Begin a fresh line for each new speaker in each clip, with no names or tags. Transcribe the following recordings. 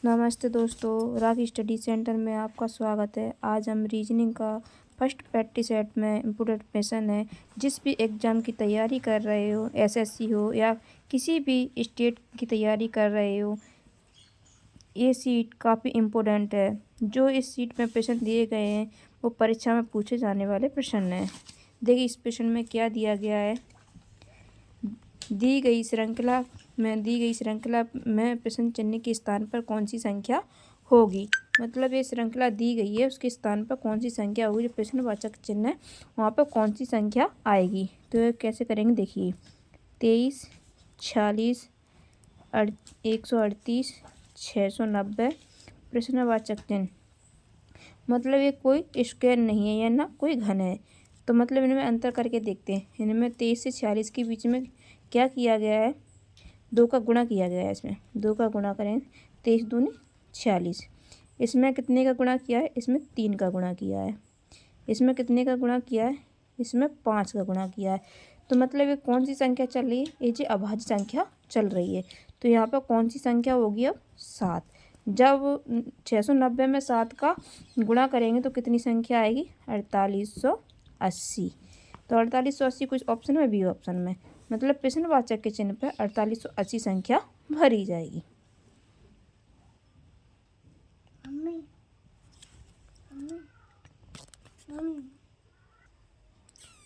नमस्ते दोस्तों, राग स्टडी सेंटर में आपका स्वागत है। आज हम रीजनिंग का फर्स्ट प्रैक्टिस सेट में इम्पोर्टेंट क्वेश्चन है। जिस भी एग्ज़ाम की तैयारी कर रहे हो, एसएससी हो या किसी भी स्टेट की तैयारी कर रहे हो, ये सीट काफ़ी इम्पोर्टेंट है। जो इस सीट में प्रश्न दिए गए हैं वो परीक्षा में पूछे जाने वाले प्रश्न हैं। देखिए इस प्रश्न में क्या दिया गया है। दी गई श्रृंखला में प्रश्न चिन्ह के स्थान पर कौन सी संख्या होगी। मतलब ये श्रृंखला दी गई है, उसके स्थान पर कौन सी संख्या होगी। जो प्रश्नवाचक चिन्ह है वहाँ पर कौन सी संख्या आएगी। तो ये कैसे करेंगे, देखिए 23, 46, 138, 690 प्रश्नवाचक चिन्ह। मतलब ये कोई स्क्वायर नहीं है या ना कोई घन है। तो मतलब इनमें अंतर करके देखते हैं। इनमें 23 से 46 के बीच में क्या किया गया है, 2 का गुणा किया गया है। इसमें 2 का गुणा करें, 23 दूनी 46। इसमें कितने का गुणा किया है, इसमें 3 का गुणा किया है। इसमें कितने का गुणा किया है, इसमें 5 का गुणा किया है। तो मतलब ये कौन सी संख्या चल रही है, ये जो अभाज्य संख्या चल रही है। तो यहाँ पर कौन सी संख्या होगी अब, 7। जब 690 में 7 का गुणा करेंगे तो कितनी संख्या आएगी, 4880। तो 4880 कुछ ऑप्शन में, बी ऑप्शन में। मतलब प्रश्नवाचक के चिन्ह पर 4880 संख्या भरी जाएगी।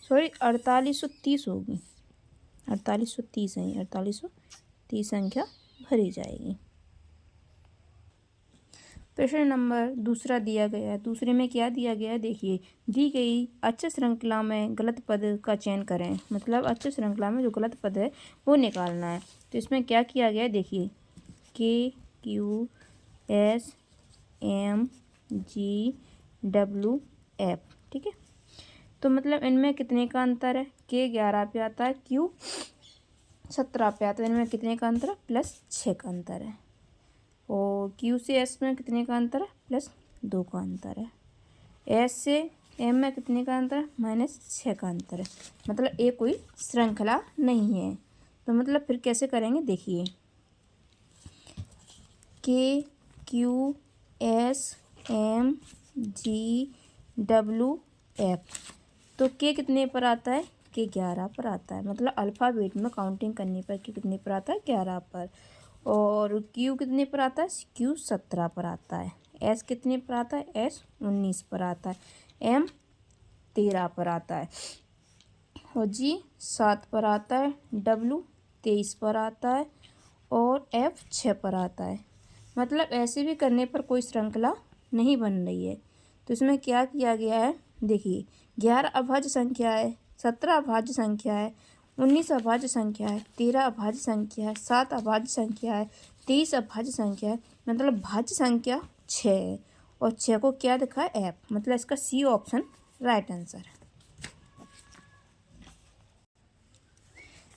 सॉरी 4830 होगी, 4830 है, 4830 संख्या भरी जाएगी। प्रश्न नंबर दूसरा दिया गया है। दूसरे में क्या दिया गया है, देखिए दी गई अक्षर श्रृंखला में गलत पद का चयन करें। मतलब अक्षर श्रृंखला में जो गलत पद है वो निकालना है। तो इसमें क्या किया गया है, देखिए KQSMGWF, ठीक है। तो मतलब इनमें कितने का अंतर है, K 11 पे आता है, Q 17 पे आता है। इनमें कितने का अंतर है, +6 का अंतर है। और Q से S में कितने का अंतर है, +2 का अंतर है। S से M में कितने का अंतर है, -6 का अंतर है। मतलब ये कोई श्रृंखला नहीं है। तो मतलब फिर कैसे करेंगे, देखिए KQSMGWF। तो K कितने पर आता है, K 11 पर आता है। मतलब अल्फ़ाबेट में काउंटिंग करने पर K कितने पर आता है, 11 पर। और Q कितने पर आता है, Q 17 पर आता है। S कितने पर आता है, S 19 पर आता है। M 13 पर आता है। और G 7 पर आता है। W 23 पर आता है। और F 6 पर आता है। मतलब ऐसे भी करने पर कोई श्रृंखला नहीं बन रही है। तो इसमें क्या किया गया है, देखिए 11 अभाज्य संख्या है, 17 अभाज्य संख्या है, 19 अभाज्य संख्या है, 13 अभाज्य संख्या है, 7 अभाज्य संख्या है, 23 अभाज्य संख्या है। मतलब भाज्य संख्या 6 है। और 6 को क्या दिखा है, F। मतलब इसका C ऑप्शन राइट आंसर है।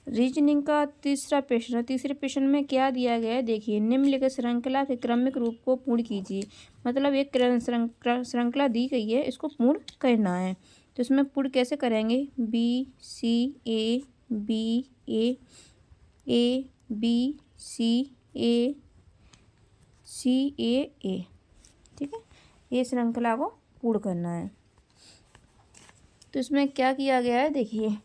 रीजनिंग का तीसरा प्रश्न। तीसरे प्रश्न में क्या दिया गया है, देखिए निम्नलिखित श्रृंखला के क्रमिक रूप को पूर्ण कीजिए। मतलब एक श्रृंखला दी गई है, इसको पूर्ण करना है। तो इसमें पूर्ण कैसे करेंगे, BCABA, ठीक है। ये श्रृंखला को पूर्ण करना है। तो इसमें क्या किया गया है, देखिए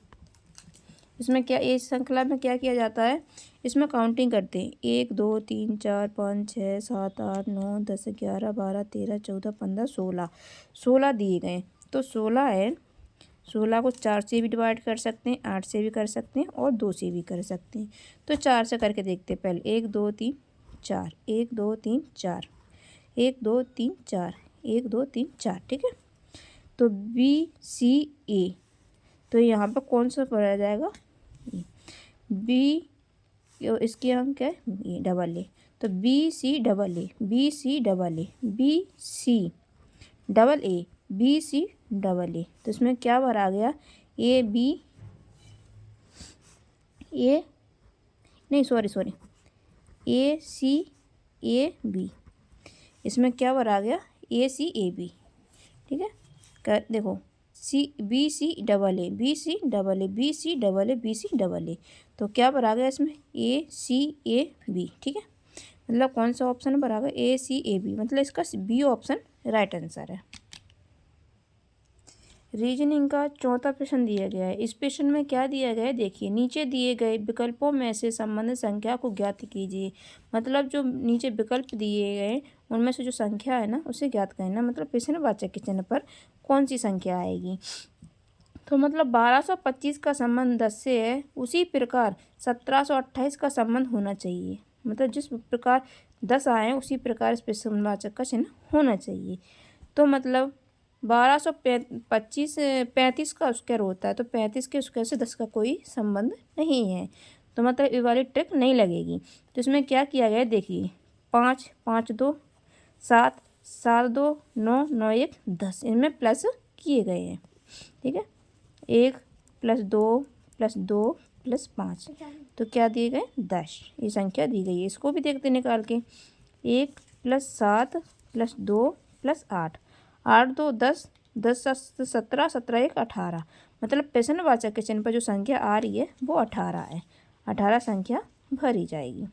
इसमें क्या, इस श्रृंखला में क्या किया जाता है, इसमें काउंटिंग करते हैं 1 2 3 4 5 6 7 8 9 10 11 12 13 14 15 16 16 दिए गए। तो 16 है, 16 को 4 से भी डिवाइड कर सकते हैं, 8 से भी कर सकते हैं और 2 से भी कर सकते हैं। तो 4 से करके देखते हैं पहले। 1 2 3 4, 1 2 3 4, 1 2 3 4, 1 2 3 4, ठीक है। तो BCA, तो यहाँ पर कौन सा पढ़ा जाएगा, बी, इसके अंक है ये AA। तो BCAA, BCAA। तो इसमें क्या भरा गया, ACAB। इसमें क्या भरा गया, ACAB, ठीक है। देखो BCAA। तो क्या भरा गया इसमें, ACAB, ठीक है। मतलब कौन सा ऑप्शन भरा गया, ACAB, मतलब इसका बी ऑप्शन राइट आंसर है। रीजनिंग का चौथा प्रश्न दिया गया है। इस प्रश्न में क्या दिया गया है देखिए, नीचे दिए गए विकल्पों में से संबंधित संख्या को ज्ञात कीजिए। मतलब जो नीचे विकल्प दिए गए उनमें से जो संख्या है ना उसे ज्ञात करना, मतलब प्रश्नवाचक के चिन्ह पर कौन सी संख्या आएगी। तो मतलब 1225 का संबंध 10 से है, उसी प्रकार 1728 का संबंध होना चाहिए। मतलब जिस प्रकार 10 आए उसी प्रकार इस प्रश्नवाचक का चिन्ह होना चाहिए। तो मतलब 35 का स्क्वायर होता है, तो 35 के स्क्वायर से 10 का कोई संबंध नहीं है, तो मतलब ये वाली ट्रिक नहीं लगेगी। तो इसमें क्या किया गया है देखिए, 5 5 2 7 7 2 9 9 1 10, इनमें प्लस किए गए हैं। ठीक है, 1 + 2 + 2 + 5, तो क्या दिए गए 10, ये संख्या दी गई है। इसको भी देखते निकाल के, 1 + 7 + 2 + 8, 8 2 10, 10 7 17, 17 1 18, मतलब प्रश्नवाचक के चिन्ह पर जो संख्या आ रही है वो 18 है। 18 संख्या भरी जाएगी।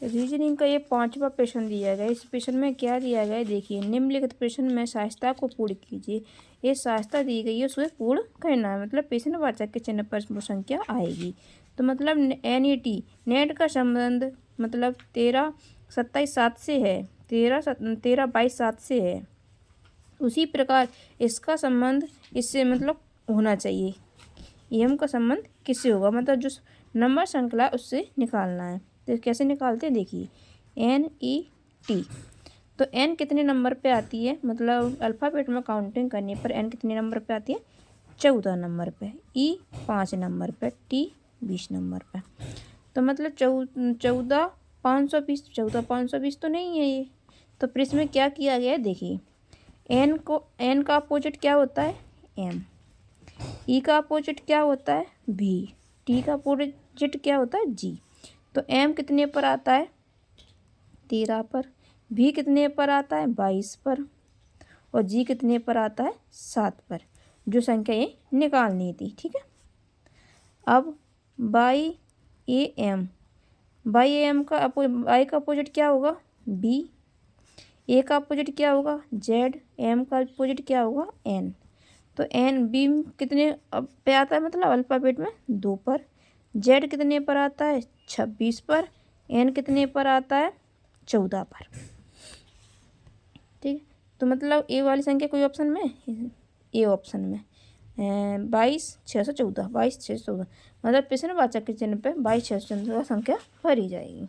रीजनिंग का ये 5वां प्रश्न दिया गया है। इस प्रश्न में क्या दिया गया है देखिए, निम्नलिखित प्रश्न में सहायता को पूर्ण कीजिए। ये सहायता दी गई है उसे पूर्ण करना है, मतलब प्रश्नवाचक के चिन्ह पर वो संख्या आएगी। तो मतलब NET नेट का संबंध मतलब 13 27 7 से है, 13 22 7 से है, उसी प्रकार इसका संबंध इससे मतलब होना चाहिए। EM का संबंध किससे होगा, मतलब जो नंबर श्रृंखला उससे निकालना है। तो कैसे निकालते हैं देखिए, NET, तो N कितने नंबर पे आती है, मतलब अल्फ़ाबेट में काउंटिंग करने पर N कितने नंबर पे आती है, 14 नंबर पे, E 5 नंबर पे, T 20 नंबर पे। तो मतलब 14 520, 14 520 तो नहीं है ये। तो फिर इसमें क्या किया गया है देखिए, N का अपोजिट क्या होता है M, E का अपोजिट क्या होता है V, T का अपोजिट क्या होता है G। तो M कितने पर आता है 13 पर, V कितने पर आता है 22 पर, और G कितने पर आता है 7 पर, जो संख्या ये निकालनी थी। ठीक है, अब बाई AM का I का अपोजिट क्या होगा B, A का अपोजिट क्या होगा Z, M का अपोजिट क्या होगा N। तो B कितने पे आता है, मतलब अल्फ़ाबेट में 2 पर, Z कितने पर आता है 26 पर, N कितने पर आता है 14 पर। ठीक है, तो मतलब ए वाली संख्या कोई ऑप्शन में, ए ऑप्शन में 22 614, 22 614, मतलब प्रश्नवाचक के चिन्ह पे 22 614 संख्या भरी जाएगी।